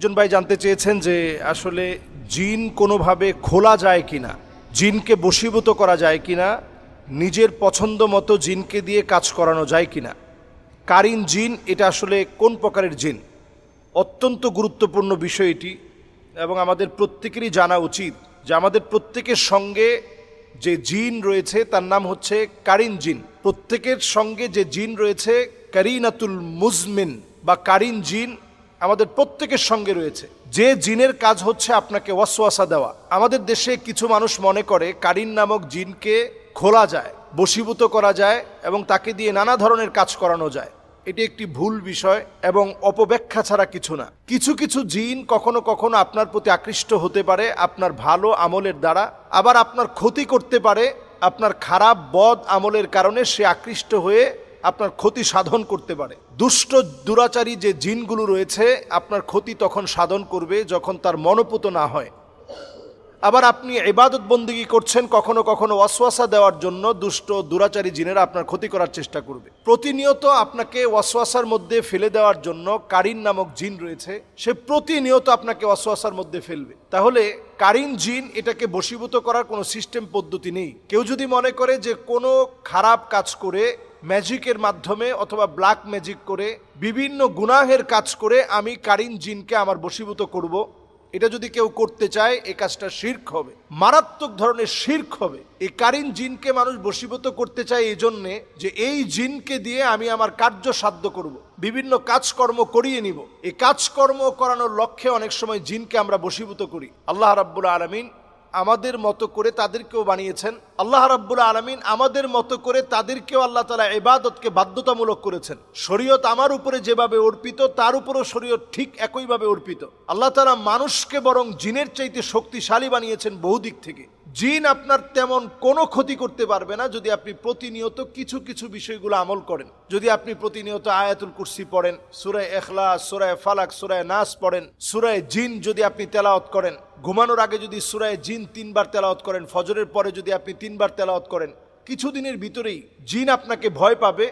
একজন ভাই জানতে চেয়েছেন যে আসলে জিন কোনোভাবে খোলা যায় কিনা, জিনকে বশীভূত করা যায় কিনা, নিজের পছন্দ মতো জিনকে দিয়ে কাজ করানো যায় কিনা। কারিন জিন এটা আসলে কোন প্রকারের জিন, অত্যন্ত গুরুত্বপূর্ণ বিষয় এটি। এবং আমাদের প্রত্যেকেরই জানা উচিত যে আমাদের প্রত্যেকের সঙ্গে যে জিন রয়েছে তার নাম হচ্ছে কারিন জিন। প্রত্যেকের সঙ্গে যে জিন রয়েছে কারিনাতুল মুজমিন বা কারিন জিন আমাদের প্রত্যেকের সঙ্গে রয়েছে। যে জিনের কাজ হচ্ছে আপনাকে ওয়াসওয়াসা দেওয়া। আমাদের দেশে কিছু মানুষ মনে করে কারিন নামক জিনকে খোলা যায়, বশীভূত করা যায় এবং তাকে দিয়ে নানা ধরনের কাজ করানো যায়। এটি একটি ভুল বিষয় এবং অপব্যাখ্যা ছাড়া কিছু না। কিছু কিছু জিন কখনো কখনো আপনার প্রতি আকৃষ্ট হতে পারে আপনার ভালো আমলের দ্বারা, আবার আপনার ক্ষতি করতে পারে আপনার খারাপ বদ আমলের কারণে। সে আকৃষ্ট হয়ে আপনার ক্ষতি সাধন করতে পারে। দুষ্ট দুরাচারী যে জিনগুলো রয়েছে আপনার ক্ষতি তখন সাধন করবে যখন তার মনোপুত না হয়। আবার আপনি ইবাদত বন্দেগী করছেন, কখনো কখনো ওয়াসওয়াসা দেওয়ার জন্য দুষ্ট দুরাচারী জিনেরা আপনার ক্ষতি করার চেষ্টা করবে। প্রতিনিয়ত আপনাকে ওয়াসওয়াসার মধ্যে ফেলে দেওয়ার জন্য কারিন নামক জিন রয়েছে, সে প্রতিনিয়ত আপনাকে ওয়াসওয়াসার মধ্যে ফেলবে। তাহলে কারিন জিন এটাকে বশীভূত করার কোনো সিস্টেম পদ্ধতি নেই। কেউ যদি মনে করে যে কোনো খারাপ কাজ করে, ম্যাজিকের মাধ্যমে অথবা ব্ল্যাক ম্যাজিক করে, বিভিন্ন গুনাহের কাজ করে আমি কারিন জিনকে আমার বশীভূত করব, এটা যদি কেউ করতে চায় এই কাজটা শিরক হবে, মারাত্মক ধরনের শিরক হবে। এই কারিন জিনকে মানুষ বশীভূত করতে চায় এই জন্যে যে এই জিনকে দিয়ে আমি আমার কার্য সাধ্য করব, বিভিন্ন কাজকর্ম করিয়ে নিব। এই কাজকর্ম করানোর লক্ষ্যে অনেক সময় জিনকে আমরা বশীভূত করি। আল্লাহ রাব্বুল আলামিন আমাদের মতো করে তাদেরকেও বানিয়েছেন। আল্লাহ রাব্বুল আলামিন আমাদের মতো করে তাদেরকেও আল্লাহ তাআলা ইবাদতকে বাধ্যতামূলক করেছেন। শরীয়ত আমার উপরে যেভাবে অর্পিত তার উপরও শরীয়ত ঠিক একইভাবে অর্পিত। আল্লাহ তাআলা মানুষকে বরং জিনের চাইতে শক্তিশালী বানিয়েছেন বহু দিক থেকে। জিন আপনার তেমন কোনো ক্ষতি করতে পারবে না যদি আপনি প্রতিনিয়ত কিছু কিছু বিষয়গুলো আমল করেন। যদি আপনি প্রতিনিয়ত আয়াতুল কুরসি পড়েন, সূরা ইখলাস, সূরা ফালাক, সূরা নাস পড়েন, সূরা জিন যদি আপনি তেলাওয়াত করেন, ঘুমানোর আগে যদি সূরা জিন 3 বার তেলাওয়াত করেন, ফজরের পরে যদি আপনি 3 বার তেলাওয়াত করেন, কিছুদিনের ভিতরেই জিন আপনাকে ভয় পাবে।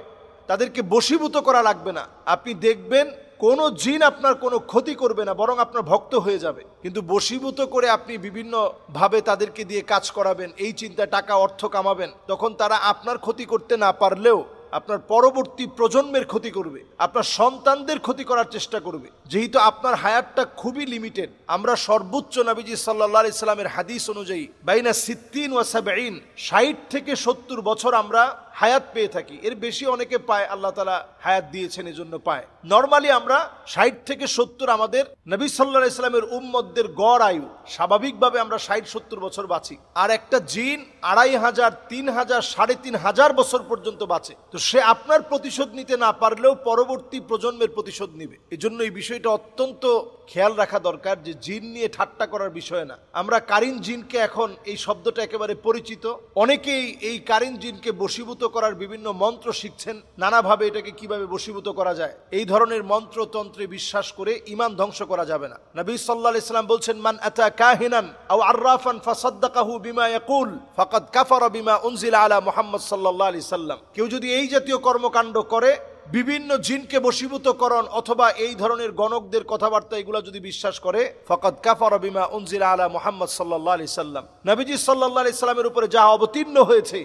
তাদেরকে বশীভূত করা লাগবে না। আপনি দেখবেন কোনো জিন আপনার কোনো ক্ষতি করবে না, বরং আপনার ভক্ত হয়ে যাবে। কিন্তু বশীভূত করে আপনি বিভিন্ন ভাবে তাদেরকে দিয়ে কাজ করাবেন, এই চিন্তা টাকা অর্থ কামাবেন, তখন তারা আপনার ক্ষতি করতে না পারলেও আপনার পরবর্তী প্রজন্মের ক্ষতি করবে, আপনার সন্তানদের ক্ষতি করার চেষ্টা করবে। যেহেতু আপনার হায়াতটা খুবই লিমিটেড, আমরা সর্বোচ্চ নবীজি সাল্লাল্লাহু আলাইহি সাল্লামের হাদিস অনুযায়ী বাইনা 60 ওয়া 70, 60 থেকে 70 বছর আমরা হায়াত পেয়ে থাকি। এর বেশি অনেকে পায়, আল্লাহ তাআলা হায়াত দিয়েছেন এজন্য পায়। নরমালি আমরা 60 থেকে 70 আমাদের নবী সাল্লাল্লাহু আলাইহি সাল্লামের উম্মতদের গড় আয়ু। স্বাভাবিকভাবে আমরা 60-70 বছর বাঁচি। আর একটা জিন 2500, 3000, 3500 বছর পর্যন্ত বাঁচে। তো সে আপনার প্রতিশোধ নিতে না পারলেও পরবর্তী প্রজন্মের প্রতিশোধ নিবে। এজন্য এই বিষয়টা অত্যন্ত খেয়াল রাখা দরকার যে জিন নিয়ে ঠাট্টা করার বিষয় না। আমরা কারিন জিনকে, এখন এই শব্দটা একেবারে পরিচিত, অনেকেই এই কারিন জিনকে বশীভূত করার বিভিন্ন মন্ত্র শিখছেন, নানাভাবে এটাকে কিভাবে বশীভূত করা যায়। এই ধরনের মন্ত্রতন্ত্রে বিশ্বাস করে ঈমান ধ্বংস করা যাবে না। নবী সাল্লাল্লাহু আলাইহি সাল্লাম বলছেন, মান আতা কাহিনান আও আররাফান ফাসাদ্দাকাহু বিমা ইয়াকুল ফাকাদ কাফারা বিমা উনজিলা আলা মুহাম্মদ সাল্লাল্লাহু আলাইহি সাল্লাম। কেউ যদি এই জাতীয় কর্মকাণ্ড করে, বিভিন্ন জিনকে বশীভূতকরণ অথবা এই ধরনের গণকদের কথাবার্তা এগুলা যদি বিশ্বাস করে, ফাকাদ কাফারা বিমা উনজিলা আলা মুহাম্মদ সাল্লাল্লাহু আলাইহি সাল্লাম, নবীজি সাল্লাল্লাহু আলাইহি সাল্লামের উপরে যা অবতীর্ণ হয়েছে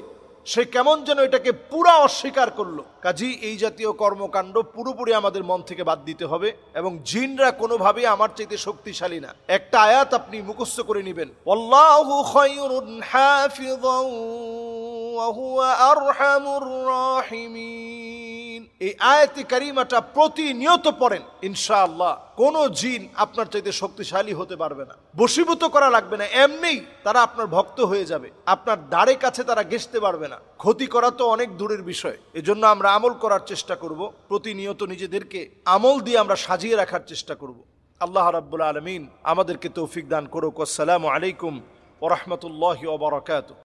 সে কেমন যেন এটাকে পুরা অস্বীকার করলো। কাজী এই জাতীয় কর্মকাণ্ড পুরোপুরি আমাদের মন থেকে বাদ দিতে হবে। এবং জিনরা কোনোভাবেই আমার চাইতে শক্তিশালী না। একটা আয়াত আপনি মুখস্থ করে নেবেন, আল্লাহু খায়রুন হাফিযান ওয়া হুয়া আরহামুর রাহিমিন। এই আয়াতে কারিমাটা প্রতিনিয়ত পড়েন, ইনশাআল্লাহ কোনো জিন আপনার চাইতে শক্তিশালী হতে পারবে না। বশীভূত করা লাগবে না, এমনিই তারা আপনার ভক্ত হয়ে যাবে। আপনার দ্বারে কাছে তারা ঘেঁষতে পারবে না। ক্ষতি করা তো অনেক দূরের বিষয়। এজন্য আমরা আমল করার চেষ্টা করব, প্রতিনিয়ত নিজেদেরকে আমল দিয়ে আমরা সাজিয়ে রাখার চেষ্টা করব। আল্লাহ রাব্বুল আলামিন আমাদেরকে তৌফিক দান করুক। আসসালামু আলাইকুম ওয়া রাহমাতুল্লাহি ওয়া বারাকাতুহু।